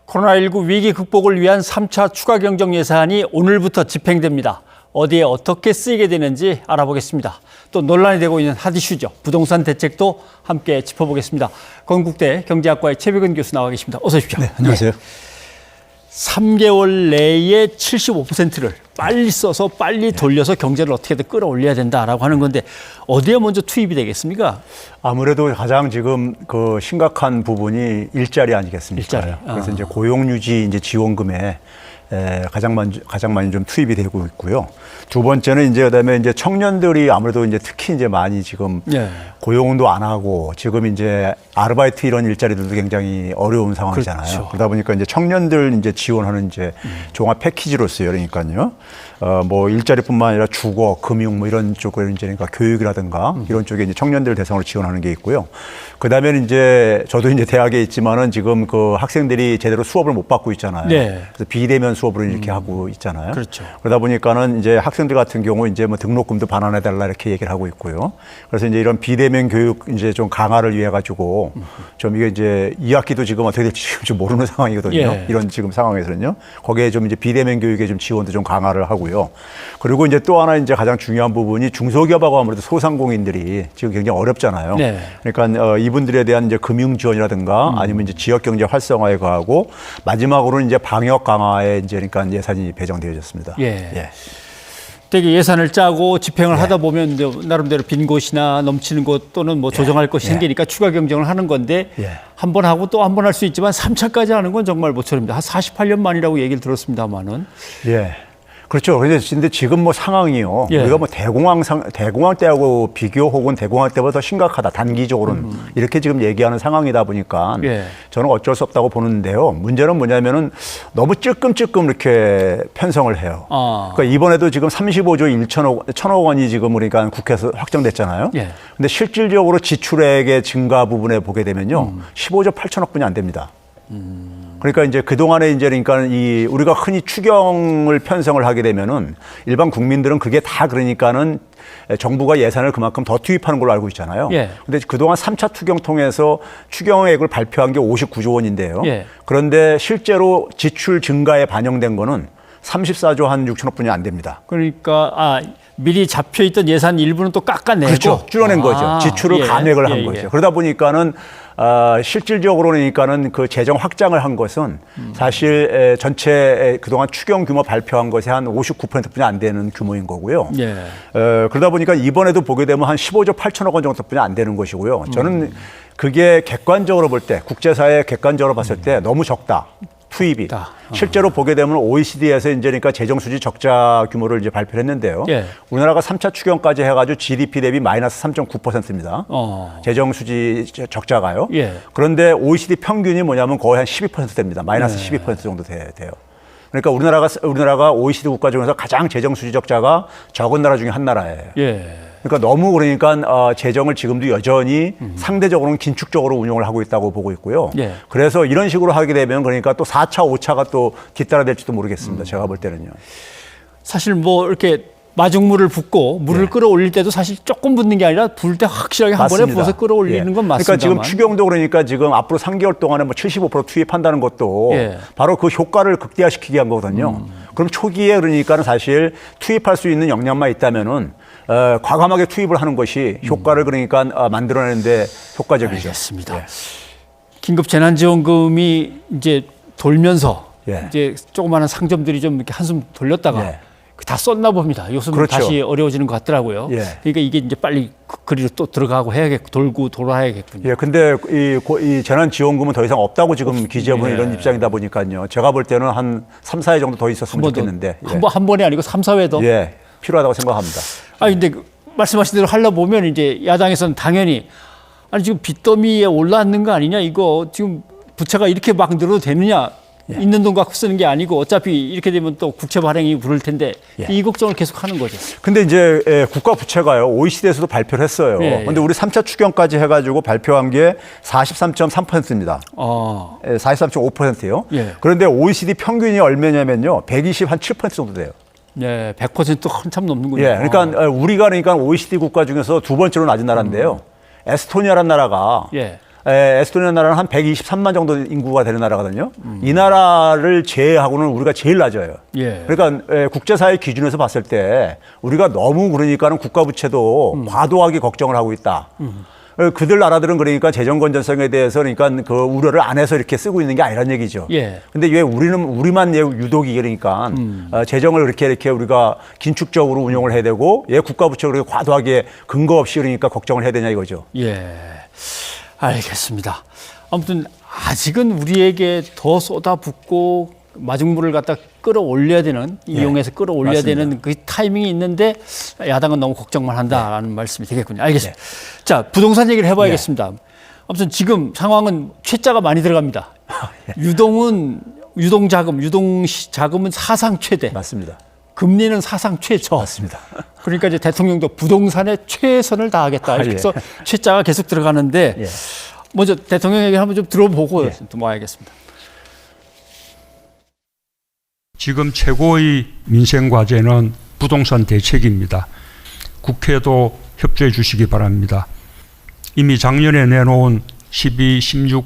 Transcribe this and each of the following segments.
코로나19 위기 극복을 위한 3차 추가 경정 예산이 오늘부터 집행됩니다. 어디에 어떻게 쓰이게 되는지 알아보겠습니다. 또 논란이 되고 있는 핫 이슈죠. 부동산 대책도 함께 짚어보겠습니다. 건국대 경제학과의 최백은 교수 나와 계십니다. 어서 오십시오. 네, 안녕하세요. 3개월 내에 75%를 빨리 써서 빨리 돌려서 경제를 어떻게든 끌어올려야 된다라고 하는 건데 어디에 먼저 투입이 되겠습니까? 아무래도 가장 지금 그 심각한 부분이 일자리 아니겠습니까? 일자리. 그래서 이제 고용유지 이제 지원금에 가장 많이 좀 투입이 되고 있고요. 두 번째는 이제 그다음에 이제 청년들이 아무래도 이제 특히 이제 많이 지금 고용도 안 하고 지금 이제 아르바이트 이런 일자리들도 굉장히 어려운 상황이잖아요. 그렇죠. 그러다 보니까 이제 청년들 이제 지원하는 이제 종합 패키지로서요. 그러니까요. 뭐 일자리뿐만 아니라 주거, 금융 뭐 이런 쪽을 이제 그러니까 교육이라든가 이런 쪽에 이제 청년들 대상으로 지원하는 게 있고요. 그다음에 이제 저도 이제 대학에 있지만은 지금 그 학생들이 제대로 수업을 못 받고 있잖아요. 네. 그래서 비대면 수업으로 이렇게 하고 있잖아요. 그렇죠. 그러다 보니까는 이제 학생들 같은 경우 이제 뭐 등록금도 반환해달라 이렇게 얘기를 하고 있고요. 그래서 이제 이런 비대면 교육 이제 좀 강화를 위해 가지고 좀 이게 이제 2학기도 지금 어떻게 될지 지금 좀 모르는 상황이거든요. 예. 이런 지금 상황에서는요. 거기에 좀 이제 비대면 교육에 좀 지원도 좀 강화를 하고요. 그리고 이제 또 하나 이제 가장 중요한 부분이 중소기업하고 아무래도 소상공인들이 지금 굉장히 어렵잖아요. 네. 그러니까 이분들에 대한 이제 금융 지원이라든가 아니면 이제 지역 경제 활성화에 가하고 마지막으로는 이제 방역 강화에 이제 그러니까 예산이 배정되어졌습니다. 예. 되게 예산을 짜고 집행을 하다 보면 나름대로 빈 곳이나 넘치는 곳 또는 뭐 조정할 것이 생기니까 추가 경정을 하는 건데 한 번 하고 또 한 번 할 수 있지만 3차까지 하는 건 정말 모처럼입니다. 한 48년 만이라고 얘기를 들었습니다만은. 그렇죠. 근데 지금 뭐 상황이요. 우리가 뭐 대공황 때하고 비교 혹은 대공황 때보다 더 심각하다. 단기적으로는 이렇게 지금 얘기하는 상황이다 보니까 저는 어쩔 수 없다고 보는데요. 문제는 뭐냐면은 너무 찔끔찔끔 이렇게 편성을 해요. 그러니까 이번에도 지금 35조 1천억 원이 지금 우리가 국회에서 확정됐잖아요. 근데 실질적으로 지출액의 증가 부분에 보게 되면요. 15조 8천억 분이 안 됩니다. 그러니까 이제 그동안에 이제 그러니까 우리가 흔히 추경을 편성을 하게 되면은 일반 국민들은 그게 다 그러니까는 정부가 예산을 그만큼 더 투입하는 걸로 알고 있잖아요. 근데 그동안 3차 추경 통해서 추경액을 발표한 게 59조 원인데요. 그런데 실제로 지출 증가에 반영된 거는 34조 한 6천억 분이 안 됩니다. 그러니까 미리 잡혀 있던 예산 일부는 또 깎아내고 그렇죠. 줄여낸 거죠. 지출을 감액을 한 거죠. 그러다 보니까는 실질적으로 그러니까는 그 재정 확장을 한 것은 사실 전체 그동안 추경 규모 발표한 것이 한 59%뿐이 안 되는 규모인 거고요. 그러다 보니까 이번에도 보게 되면 한 15조 8천억 원 정도뿐이 안 되는 것이고요. 저는 그게 객관적으로 볼 때 국제사회 객관적으로 봤을 때 너무 적다. 투입이 실제로 보게 되면 OECD에서 이제 그러니까 재정 수지 적자 규모를 이제 발표를 했는데요. 우리나라가 3차 추경까지 해가지고 GDP 대비 마이너스 3.9%입니다. 재정 수지 적자가요. 그런데 OECD 평균이 뭐냐면 거의 한 12%대입니다. 마이너스 12% 정도 돼요. 그러니까 우리나라가 OECD 국가 중에서 가장 재정 수지 적자가 적은 나라 중에 한 나라예요. 그러니까 너무 그러니까 재정을 지금도 여전히 상대적으로는 긴축적으로 운용을 하고 있다고 보고 있고요. 그래서 이런 식으로 하게 되면 그러니까 또 4차, 5차가 또 뒤따라 될지도 모르겠습니다. 제가 볼 때는요. 사실 뭐 이렇게 마중물을 붓고 물을 끌어올릴 때도 사실 조금 붓는 게 아니라 불 때 확실하게 한 번에 부어서 끌어올리는 건 맞습니다. 그러니까 지금 추경도 그러니까 지금 앞으로 3개월 동안에 뭐 75% 투입한다는 것도 바로 그 효과를 극대화시키기 위한 거거든요. 그럼 초기에 그러니까는 사실 투입할 수 있는 역량만 있다면은 과감하게 투입을 하는 것이 효과를 그러니까 만들어내는데 효과적이죠. 알겠습니다. 긴급 재난지원금이 이제 돌면서 이제 조그마한 상점들이 좀 이렇게 한숨 돌렸다가 다 썼나 봅니다. 요즘 다시 어려워지는 것 같더라고요. 그러니까 이게 이제 빨리 그리로 또 들어가고 돌고 돌아야겠군요. 근데 이 재난지원금은 더 이상 없다고 지금 기재부는 이런 입장이다 보니까요. 제가 볼 때는 한 3, 4회 정도 더 있었으면 좋겠는데. 한 번이 아니고 3, 4회 더? 필요하다고 생각합니다. 근데 말씀하신 대로 하려 보면 이제 야당에서는 당연히 지금 빚더미에 올라앉는 거 아니냐 이거 지금 부채가 이렇게 막 늘어도 되느냐 있는 돈 갖고 쓰는 게 아니고 어차피 이렇게 되면 또 국채 발행이 부를 텐데 이 걱정을 계속 하는 거죠. 근데 이제 국가 부채가요. OECD에서도 발표를 했어요. 근데 우리 3차 추경까지 해가지고 발표한 게 43.3%입니다. 43.5%요. 그런데 OECD 평균이 얼마냐면요. 127% 정도 돼요. 100% 한참 넘는군요. 그러니까 우리가 그러니까 OECD 국가 중에서 두 번째로 낮은 나라인데요. 에스토니아라는 나라가 에스토니아 나라는 한 123만 정도 인구가 되는 나라거든요. 이 나라를 제외하고는 우리가 제일 낮아요. 예. 그러니까 국제사회 기준에서 봤을 때 우리가 너무 그러니까는 국가 부채도 과도하게 걱정을 하고 있다. 그들 나라들은 그러니까 재정 건전성에 대해서 그러니까 그 우려를 안 해서 이렇게 쓰고 있는 게 아니란 얘기죠. 예. 근데 왜 우리만 유독이 그러니까 재정을 이렇게 우리가 긴축적으로 운용을 해야 되고 왜 국가 부채를 그렇게 과도하게 근거 없이 그러니까 걱정을 해야 되냐 이거죠. 예. 알겠습니다. 아무튼 아직은 우리에게 더 쏟아붓고 마중물을 갖다 끌어올려야 되는 이용해서 끌어올려야 맞습니다. 되는 그 타이밍이 있는데 야당은 너무 걱정만 한다라는 말씀이 되겠군요. 알겠습니다. 자, 부동산 얘기를 해봐야겠습니다. 아무튼 지금 상황은 최자가 많이 들어갑니다. 유동자금은 사상 최대. 맞습니다. 금리는 사상 최저. 맞습니다. 그러니까 이제 대통령도 부동산에 최선을 다하겠다. 이렇게 해서 최자가 계속 들어가는데 먼저 대통령 얘기 한번 좀 들어보고 넘어가야겠습니다. 지금 최고의 민생 과제는 부동산 대책입니다. 국회도 협조해 주시기 바랍니다. 이미 작년에 내놓은 12, 16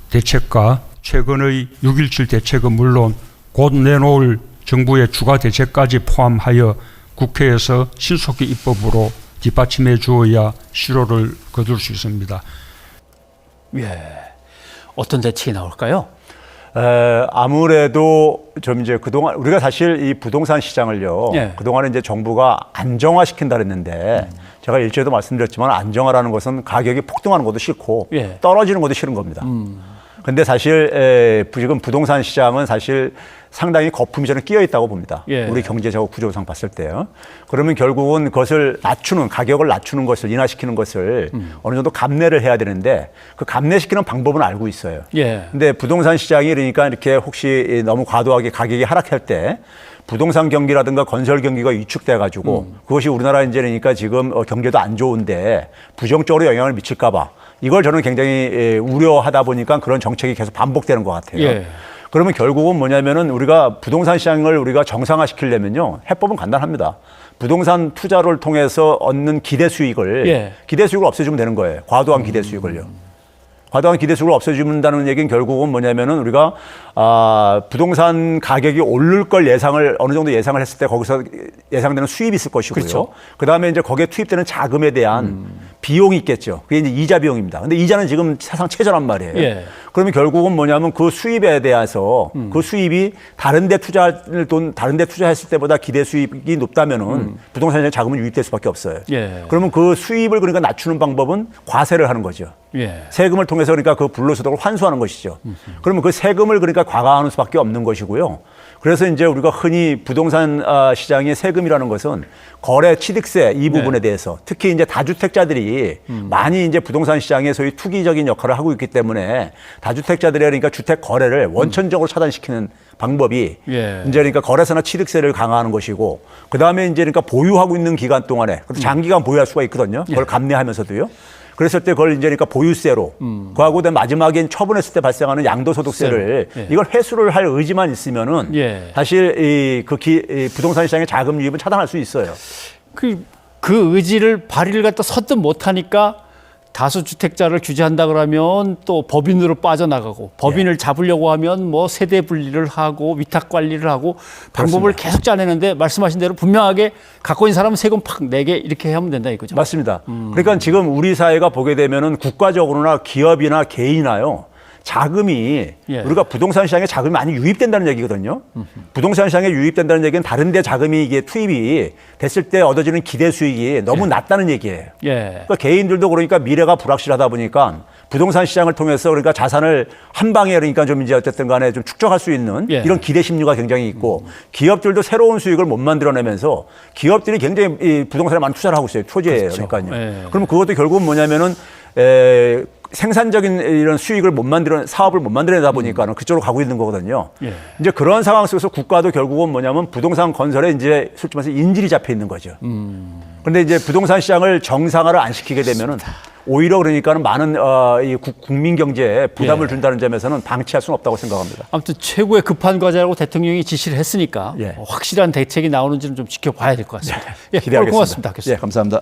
대책과 최근의 6.17 대책은 물론 곧 내놓을 정부의 추가 대책까지 포함하여 국회에서 신속히 입법으로 뒷받침해 주어야 실효를 거둘 수 있습니다. 예, 어떤 대책이 나올까요? 아무래도 좀 이제 그동안 우리가 사실 이 부동산 시장을요. 그동안에 이제 정부가 안정화시킨다 그랬는데 제가 일제도 말씀드렸지만 안정화라는 것은 가격이 폭등하는 것도 싫고 떨어지는 것도 싫은 겁니다. 근데 사실 지금 부동산 시장은 사실 상당히 거품이 저는 끼어 있다고 봅니다. 우리 경제적 구조상 봤을 때요. 그러면 결국은 그것을 가격을 낮추는 것을 인하시키는 것을 어느 정도 감내를 해야 되는데 그 감내시키는 방법은 알고 있어요. 근데 부동산 시장이 그러니까 이렇게 혹시 너무 과도하게 가격이 하락할 때 부동산 경기라든가 건설 경기가 위축돼 가지고 그것이 우리나라 이제 그러니까 지금 경제도 안 좋은데 부정적으로 영향을 미칠까 봐 이걸 저는 굉장히 우려하다 보니까 그런 정책이 계속 반복되는 것 같아요. 그러면 결국은 뭐냐면은 우리가 부동산 시장을 우리가 정상화시키려면요. 해법은 간단합니다. 부동산 투자를 통해서 얻는 기대 수익을 없애주면 되는 거예요. 과도한 기대 수익을요. 과도한 기대 수익을 없애준다는 얘기는 결국은 뭐냐면은 우리가 부동산 가격이 오를 걸 어느 정도 예상을 했을 때 거기서 예상되는 수입이 있을 것이고요. 그다음에 이제 거기에 투입되는 자금에 대한 비용이 있겠죠. 그게 이제 이자 비용입니다. 근데 이자는 지금 사상 최저란 말이에요. 그러면 결국은 뭐냐면 그 수입에 대해서 그 수입이 다른 데 투자했을 때보다 기대 수입이 높다면은 부동산에 자금은 유입될 수밖에 없어요. 그러면 그 수입을 그러니까 낮추는 방법은 과세를 하는 거죠. 세금을 통해서 그러니까 그 불로소득을 환수하는 것이죠. 그러면 그 세금을 그러니까 과감하는 수밖에 없는 것이고요. 그래서 이제 우리가 흔히 부동산 시장의 세금이라는 것은 거래 취득세 이 부분에 대해서 특히 이제 다주택자들이 많이 이제 부동산 시장에 소위 투기적인 역할을 하고 있기 때문에 다주택자들의 그러니까 주택 거래를 원천적으로 차단시키는 방법이 이제 그러니까 거래세나 취득세를 강화하는 것이고 그다음에 이제 그러니까 보유하고 있는 기간 동안에 장기간 보유할 수가 있거든요. 그걸 감내하면서도요. 그랬을 때 그걸 이제 그러니까 보유세로 그하고 마지막엔 처분했을 때 발생하는 양도소득세를 이걸 회수를 할 의지만 있으면은 사실 이 부동산 시장의 자금 유입은 차단할 수 있어요. 그 의지를 발휘를 갖다 선뜻 못하니까 다수주택자를 규제한다 그러면 또 법인으로 빠져나가고 법인을 잡으려고 하면 뭐 세대 분리를 하고 위탁 관리를 하고 방법을 계속 짜내는데 말씀하신 대로 분명하게 갖고 있는 사람은 세금 팍 내게 이렇게 하면 된다 이거죠. 맞습니다. 그러니까 지금 우리 사회가 보게 되면은 국가적으로나 기업이나 개인이나요. 자금이 우리가 부동산 시장에 자금이 많이 유입된다는 얘기거든요. 부동산 시장에 유입된다는 얘기는 다른 데 자금이 이게 투입이 됐을 때 얻어지는 기대 수익이 너무 낮다는 얘기예요. 그러니까 개인들도 그러니까 미래가 불확실하다 보니까 부동산 시장을 통해서 그러니까 자산을 한 방에 그러니까 좀 이제 어쨌든 간에 좀 축적할 수 있는 이런 기대 심리가 굉장히 있고 기업들도 새로운 수익을 못 만들어내면서 기업들이 굉장히 이 부동산에 많이 투자를 하고 있어요. 토지예요. 그러니까요. 그럼 그것도 결국은 뭐냐면은 생산적인 이런 수익을 사업을 못 만들어내다 보니까는 그쪽으로 가고 있는 거거든요. 이제 그런 상황 속에서 국가도 결국은 뭐냐면 부동산 건설에 이제 솔직히 말해서 인질이 잡혀 있는 거죠. 그런데 이제 부동산 시장을 정상화를 안 시키게 되면은 오히려 그러니까는 많은 이 국민 경제에 부담을 준다는 점에서는 방치할 수는 없다고 생각합니다. 아무튼 최고의 급한 과제라고 대통령이 지시를 했으니까 확실한 대책이 나오는지는 좀 지켜봐야 될 것 같습니다. 기대하겠습니다. 고맙습니다. 감사합니다.